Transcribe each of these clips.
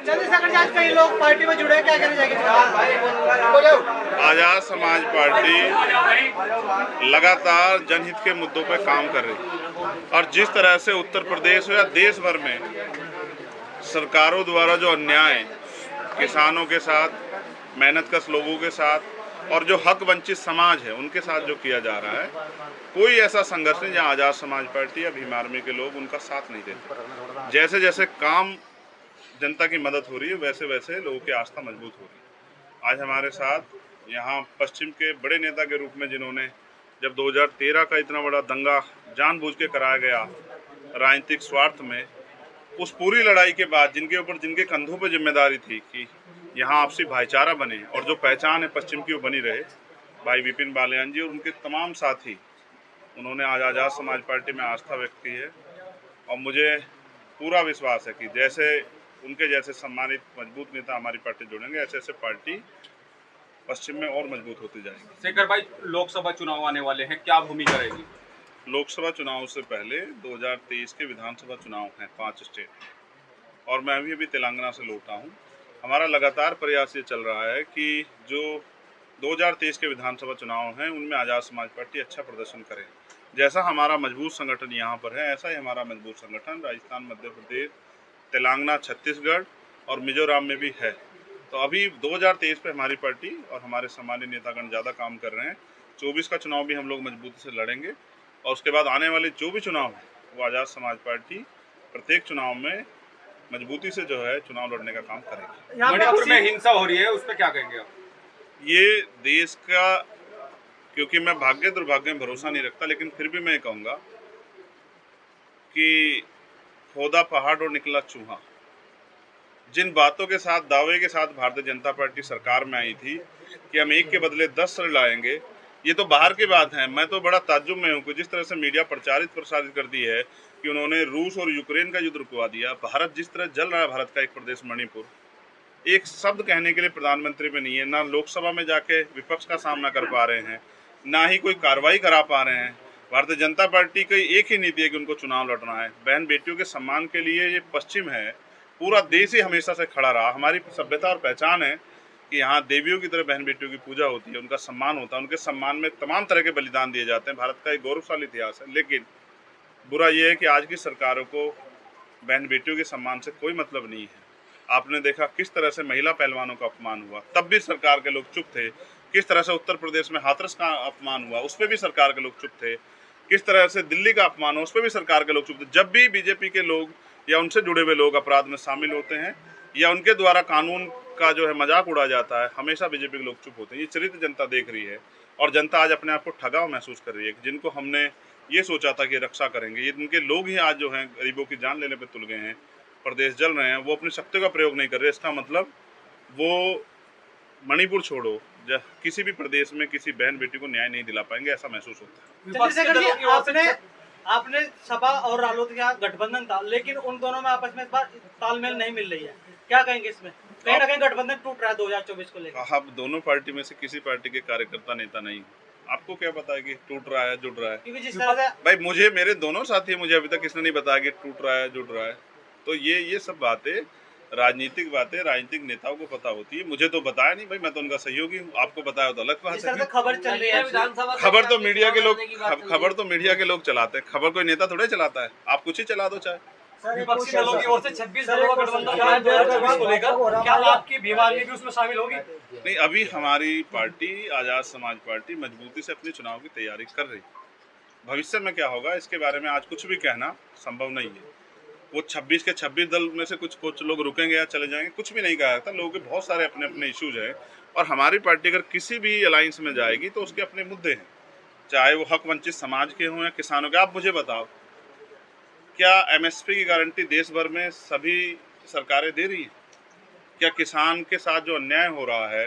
चंद्रशेखर जी, आज कई लोग पार्टी में जुड़े, क्या कहना चाहिए? आजाद समाज पार्टी लगातार जनहित के मुद्दों पर काम कर रही है और जिस तरह से उत्तर प्रदेश हो या देश भर में सरकारों द्वारा जो अन्याय किसानों के साथ, मेहनतकश लोगों के साथ और जो हक वंचित समाज है उनके साथ जो किया जा रहा है, कोई ऐसा संघर्ष नहीं जहां आजाद समाज पार्टी या भीम आर्मी के लोग उनका साथ नहीं देते। जैसे जैसे काम जनता की मदद हो रही है वैसे वैसे लोगों की आस्था मजबूत हो रही है। आज हमारे साथ यहाँ पश्चिम के बड़े नेता के रूप में जिन्होंने जब 2013 का इतना बड़ा दंगा जानबूझ के कराया गया राजनीतिक स्वार्थ में, उस पूरी लड़ाई के बाद जिनके ऊपर जिनके कंधों पर जिम्मेदारी थी कि यहाँ आपसी भाईचारा बने और जो पहचान है पश्चिम की वो बनी रहे, भाई विपिन बालियान जी और उनके तमाम साथी, उन्होंने आज आज़ाद समाज पार्टी में आस्था व्यक्त की है। और मुझे पूरा विश्वास है कि जैसे उनके जैसे सम्मानित मजबूत नेता हमारी पार्टी जुड़ेंगे, ऐसे ऐसे पार्टी पश्चिम में और मजबूत होती जाएगी। शेखर भाई, लोकसभा चुनाव आने वाले हैं, क्या भूमिका रहेगी? लोकसभा चुनाव से पहले 2023 के विधानसभा चुनाव हैं 5 स्टेट में और मैं अभी तेलंगाना से लौटा हूँ। हमारा लगातार प्रयास ये चल रहा है कि जो 2023 के विधानसभा चुनाव हैं उनमें आज़ाद समाज पार्टी अच्छा प्रदर्शन करे। जैसा हमारा मजबूत संगठन यहाँ पर है ऐसा ही हमारा मजबूत संगठन राजस्थान, मध्य प्रदेश, तेलंगाना, छत्तीसगढ़ और मिजोरम में भी है। तो अभी 2023 पे हमारी पार्टी और हमारे सामान्य नेतागण ज़्यादा काम कर रहे हैं। 24 का चुनाव भी हम लोग मजबूती से लड़ेंगे और उसके बाद आने वाले जो भी चुनाव हैं वो आज़ाद समाज पार्टी प्रत्येक चुनाव में मजबूती से जो है चुनाव लड़ने का काम करेगी। मणिपुर में हिंसा हो रही है, उस पर क्या कहेंगे आप? ये देश का, क्योंकि मैं भाग्य दुर्भाग्य में भरोसा नहीं रखता, लेकिन फिर भी मैं कहूँगा कि खोदा पहाड़ और निकला चूहा, जिन बातों के साथ, दावे के साथ भारतीय जनता पार्टी सरकार में आई थी कि हम एक के बदले 10 सर लाएंगे, ये तो बाहर की बात है। मैं तो बड़ा ताज्जुब में हूँ कि जिस तरह से मीडिया प्रसारित कर दी है कि उन्होंने रूस और यूक्रेन का युद्ध रुकवा दिया। भारत जिस तरह जल रहा है, भारत का एक प्रदेश मणिपुर, एक शब्द कहने के लिए प्रधानमंत्री में नहीं है, ना लोकसभा में जाके विपक्ष का सामना कर पा रहे हैं, ना ही कोई कार्रवाई करा पा रहे हैं। भारतीय जनता पार्टी की एक ही नीति है कि उनको चुनाव लड़ना है। बहन बेटियों के सम्मान के लिए ये पश्चिम है, पूरा देश ही हमेशा से खड़ा रहा। हमारी सभ्यता और पहचान है कि यहाँ देवियों की तरह बहन बेटियों की पूजा होती है, उनका सम्मान होता है, उनके सम्मान में तमाम तरह के बलिदान दिए जाते हैं। भारत का एक गौरवशाली इतिहास है। लेकिन बुरा ये है कि आज की सरकारों को बहन बेटियों के सम्मान से कोई मतलब नहीं है। आपने देखा किस तरह से महिला पहलवानों का अपमान हुआ, तब भी सरकार के लोग चुप थे। किस तरह से उत्तर प्रदेश में हाथरस का अपमान हुआ, उस पर भी सरकार के लोग चुप थे। किस तरह से दिल्ली का अपमान हुआ, उस पर भी सरकार के लोग चुप थे। जब भी बीजेपी के लोग या उनसे जुड़े हुए लोग अपराध में शामिल होते हैं या उनके द्वारा कानून का जो है मजाक उड़ा जाता है, हमेशा बीजेपी के लोग चुप होते हैं। ये चरित्र जनता देख रही है और जनता आज अपने आप को ठगा महसूस कर रही है। जिनको हमने ये सोचा था कि रक्षा करेंगे, ये उनके लोग ही आज जो हैं गरीबों की जान लेने पर तुल गए हैं, प्रदेश जल रहे हैं, वो अपनी शक्ति का प्रयोग नहीं कर रहे। इसका मतलब वो मणिपुर छोड़ो, किसी भी प्रदेश में किसी बहन बेटी को न्याय नहीं दिला पाएंगे, ऐसा महसूस होता है। चंद्रशेखर जी, आपने सपा और रालोद का गठबंधन था, लेकिन उन दोनों में आपस में इस बार तालमेल नहीं मिल रही है, क्या कहेंगे इसमें? कहीं ना कहीं गठबंधन टूट रहा है 2024 को लेकर। आप दोनों पार्टी में से किसी पार्टी के कार्यकर्ता नेता नहीं, आपको क्या पता है कि टूट रहा है जुड़ रहा है? क्योंकि जिस तरह से भाई मुझे, मेरे दोनों साथी, मुझे अभी तक किसने नहीं बताया कि टूट रहा है जुड़ रहा है। तो ये सब बातें राजनीतिक बातें राजनीतिक नेताओं को पता होती है, मुझे तो बताया नहीं। भाई मैं तो उनका सहयोगी हूँ, आपको बताया तो अलग बात है। खबर चल रही है खबर तो मीडिया के लोग, खबर तो मीडिया के लोग चलाते हैं, खबर कोई नेता थोड़े चलाता है। आप कुछ ही चला दो चाहे। विपक्षी दलों की ओर से 26 दलों का गठबंधन बनाया 2024 को लेकर, क्या आपकी भीम आर्मी भी उसमें शामिल होगी? नहीं, अभी हमारी पार्टी आजाद समाज पार्टी मजबूती से अपने चुनाव की तैयारी कर रही है। भविष्य में क्या होगा इसके बारे में आज कुछ भी कहना संभव नहीं है। वो 26 के 26 दल में से कुछ लोग रुकेंगे या चले जाएंगे, कुछ भी नहीं कहा जाता। लोगों के बहुत सारे अपने अपने इश्यूज हैं और हमारी पार्टी अगर किसी भी अलायंस में जाएगी तो उसके अपने मुद्दे हैं, चाहे वो हक वंचित समाज के हों या किसानों के। आप मुझे बताओ, क्या एमएसपी की गारंटी देश भर में सभी सरकारें दे रही हैं? क्या किसान के साथ जो अन्याय हो रहा है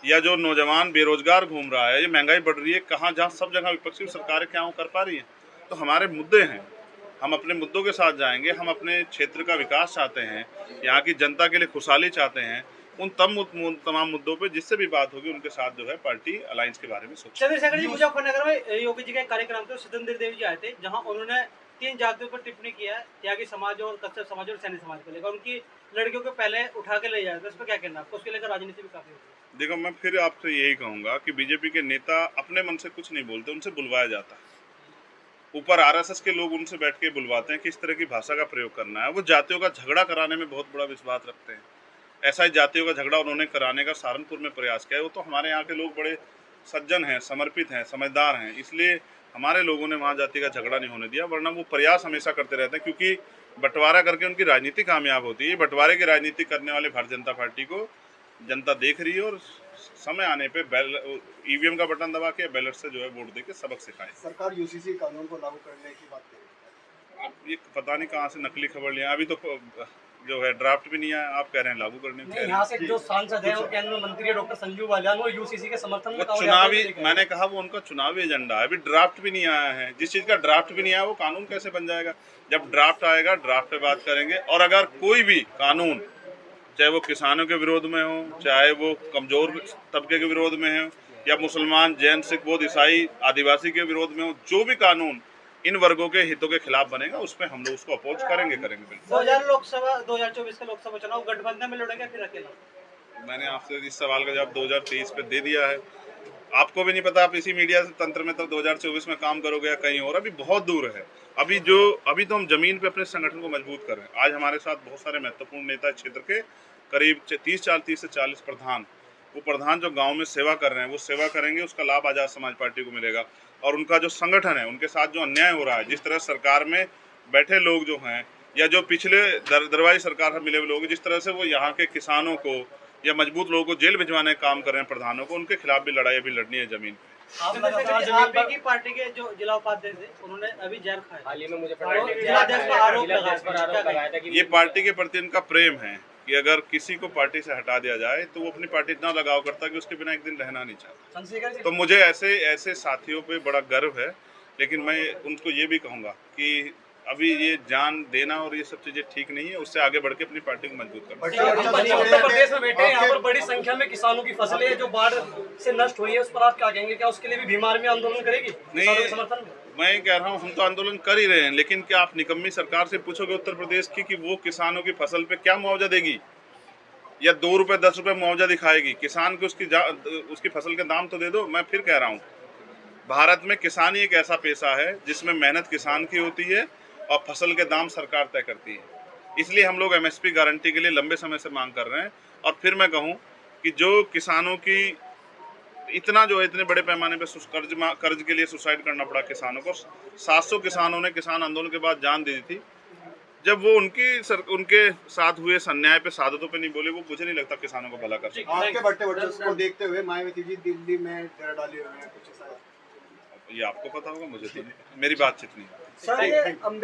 या जो नौजवान बेरोजगार घूम रहा है, ये महंगाई बढ़ रही है, कहाँ जहाँ सब जगह विपक्षी सरकारें क्या वो कर पा रही हैं? तो हमारे मुद्दे हैं, हम अपने मुद्दों के साथ जाएंगे। हम अपने क्षेत्र का विकास चाहते हैं, यहाँ की जनता के लिए खुशहाली चाहते हैं। उन तमाम मुद्दों पे जिससे भी बात होगी उनके साथ जो है पार्टी अलायंस के बारे में सोचे। चंद्रशेखर जी, मुजफ्फरनगर में योगी जी का कार्यक्रम था, स्वतंत्र देव जी आए थे, जहां उन्होंने 3 जातियों पर टिप्पणी किया है, त्यागी समाज और कश्यप समाज और सैनी समाज को लेकर। उनकी लड़कियों को पहले उठा के ले जाते हैं, उस पर क्या कहना है आपको? उसके लेकर राजनीति भी काफी होती है। देखो, मैं फिर आपसे यही कहूंगा कि बीजेपी के नेता अपने मन से कुछ नहीं बोलते, उनसे बुलवाया जाता है। ऊपर आरएसएस के लोग उनसे बैठ के बुलवाते हैं कि इस तरह की भाषा का प्रयोग करना है। वो जातियों का झगड़ा कराने में बहुत बड़ा विश्वास रखते हैं। ऐसा ही जातियों का झगड़ा उन्होंने कराने का सहारनपुर में प्रयास किया है। वो तो हमारे यहाँ के लोग बड़े सज्जन हैं, समर्पित हैं, समझदार हैं, इसलिए हमारे लोगों ने वहाँ जाति का झगड़ा नहीं होने दिया। वरना वो प्रयास हमेशा करते रहते हैं, क्योंकि बंटवारा करके उनकी राजनीति कामयाब होती है। बंटवारे की राजनीति करने वाले भारतीय जनता पार्टी को जनता देख रही है और समय आने पे ईवीएम का बटन दबा के बैलेट से जो है वोट दे के सबक सिखाए। सरकार यूसीसी कानून को लागू करने की बात करेगी। आप ये पता नहीं कहाँ से नकली खबर लिया, अभी तो जो है ड्राफ्ट भी नहीं आया, आप कह रहे हैं लागू करने को। यहाँ से जो सांसद है और केंद्र मंत्री है डॉक्टर संजीव बालियान, वो यूसीसी के समर्थन में चुनावी, मैंने कहा वो उनका चुनावी एजेंडा है। अभी ड्राफ्ट भी नहीं आया है। जिस चीज का ड्राफ्ट भी नहीं आया वो कानून कैसे बन जाएगा? जब ड्राफ्ट आएगा ड्राफ्ट पे बात करेंगे। और अगर कोई भी कानून, चाहे वो किसानों के विरोध में हो, चाहे वो कमजोर तबके के विरोध में हो, या मुसलमान, जैन, सिख, बौद्ध, ईसाई, आदिवासी के विरोध में हो, जो भी कानून इन वर्गों के हितों के खिलाफ बनेगा उसमें हम लोग उसको अपोज करेंगे बिल्कुल। 2024 का लोकसभा चुनाव गठबंधन में लड़ेगा फिर अकेला? मैंने आपसे इस सवाल का जवाब 2023 पे दे दिया है। आपको भी नहीं पता, आप इसी मीडिया से तंत्र में तब 2024 में काम करोगे या कहीं और, अभी बहुत दूर है। अभी तो हम जमीन पे अपने संगठन को मजबूत कर रहे हैं। आज हमारे साथ बहुत सारे महत्वपूर्ण नेता क्षेत्र के, करीब 30 से 40 प्रधान, वो प्रधान जो गांव में सेवा कर रहे हैं वो सेवा करेंगे, उसका लाभ आजाद समाज पार्टी को मिलेगा। और उनका जो संगठन है, उनके साथ जो अन्याय हो रहा है, जिस तरह सरकार में बैठे लोग जो हैं या जो पिछले दरबारी सरकार में मिले हुए लोग, जिस तरह से वो यहाँ के किसानों को या मजबूत लोगों को जेल भिजवाने का काम कर रहे हैं प्रधानों को, उनके खिलाफ भी लड़ाई अभी लड़नी है जमीन पे। आपकी पार्टी के जो जिला उपाध्यक्ष थे उन्होंने अभी जहर खाया। हाल ही में मुझे जिलाध्यक्ष पर आरोप लगाया था ये पार्टी के प्रति इनका प्रेम है कि अगर किसी को पार्टी से हटा दिया जाए तो वो अपनी पार्टी इतना लगाव करता है कि उसके बिना एक दिन रहना नहीं चाहता। तो मुझे ऐसे साथियों पे बड़ा गर्व है। लेकिन मैं उनको ये भी कहूँगा कि अभी ये जान देना और ये सब चीजें ठीक नहीं है, उससे आगे बढ़ के अपनी पार्टी को मजबूत करना। उत्तर प्रदेश में बैठे हैं, यहाँ पर बड़ी संख्या में किसानों की फसलें जो बाढ़ से नष्ट हुई है, उस पर आप क्या कहेंगे? क्या उसके लिए भी भीम आर्मी आंदोलन करेगी किसानों के समर्थन में? मैं कह रहा हूँ हम तो आंदोलन कर ही रहे हैं, लेकिन क्या आप निकम्मी सरकार से पूछोगे उत्तर प्रदेश की कि वो किसानों की फसल पे क्या मुआवजा देगी या 2 रुपए 10 रुपए मुआवजा दिखाएगी? किसान को उसकी फसल के दाम तो दे दो। मैं फिर कह रहा हूँ, भारत में किसान ही एक ऐसा पेशा है जिसमें मेहनत किसान की होती है और फसल के दाम सरकार तय करती है। इसलिए हम लोग एमएसपी गारंटी के लिए लंबे समय से मांग कर रहे हैं। और फिर मैं कहूँ कि जो किसानों की इतने बड़े पैमाने पे कर्ज के लिए सुसाइड करना पड़ा किसानों को, 700 किसानों ने किसान आंदोलन के बाद जान दे दी थी। जब वो उनके साथ हुए अन्याय पे, सादतों पे नहीं बोले, वो मुझे नहीं लगता किसानों को भला कर सकते। आपके बढ़ते वर्चस्व को देखते हुए मायावती जी दिल्ली में डेरा डाले हुए हैं, कुछ ऐसा? ये आपको पता होगा, मुझे तो नहीं, मेरी बातचीत नहीं।